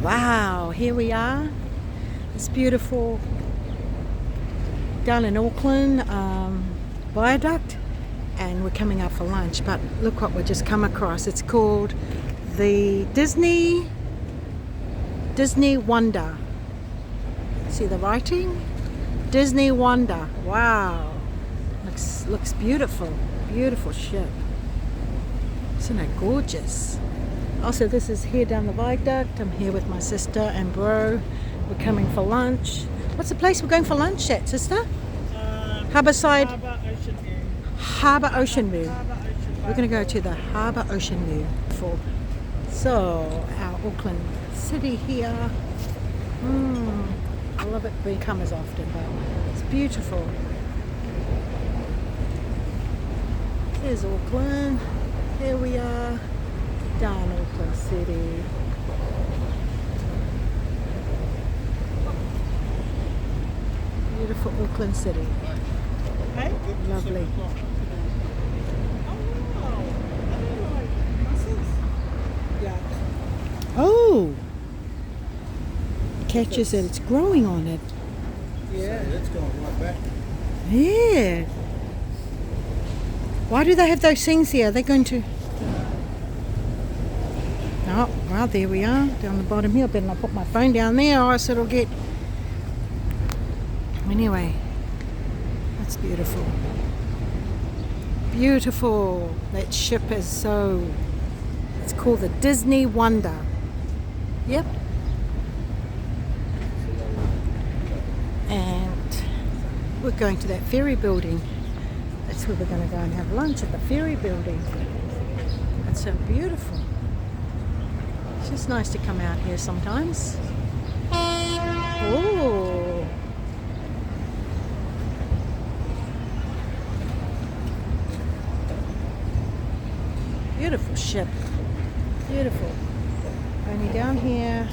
Wow, here we are. It's beautiful down in Auckland, Viaduct, and we're coming out for lunch. But look what we just come across. It's called the Disney Wonder. See the writing? Disney Wonder. Wow, looks beautiful. Beautiful ship. Isn't it gorgeous? Also, this is here down the viaduct. I'm here with my sister and bro. We're coming for lunch. What's the place we're going for lunch at, sister? Harbourside. Harbour Ocean View. We're going to go to the Harbour Ocean View. So, our Auckland city here. I love it. We come as often, but it's beautiful. Here's Auckland. Here we are. Down Auckland City. Beautiful Auckland City. Hey? Lovely. Oh! Catches it. It's growing on it. Yeah, it's going right back. Yeah. Why do they have those things here? Are they going to... Oh, well, there we are, down the bottom here. I better not put my phone down there or else it'll get... Anyway, that's beautiful. Beautiful. That ship is so... It's called the Disney Wonder. Yep. And we're going to that ferry building. That's where we're going to go and have lunch, at the ferry building. It's so beautiful. It's just nice to come out here sometimes. Oh. Beautiful ship. Beautiful. Only down here.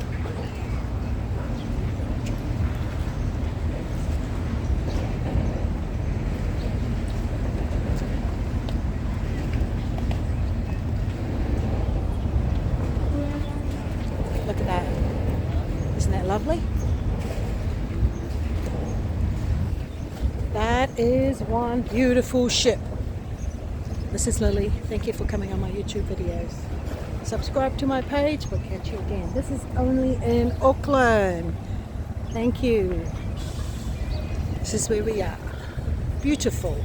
Look at that. Isn't that lovely? That is one beautiful ship. This is Lily. Thank you for coming on my YouTube videos. Subscribe to my page. We'll catch you again. This is only in Auckland. Thank you. This is where we are. Beautiful.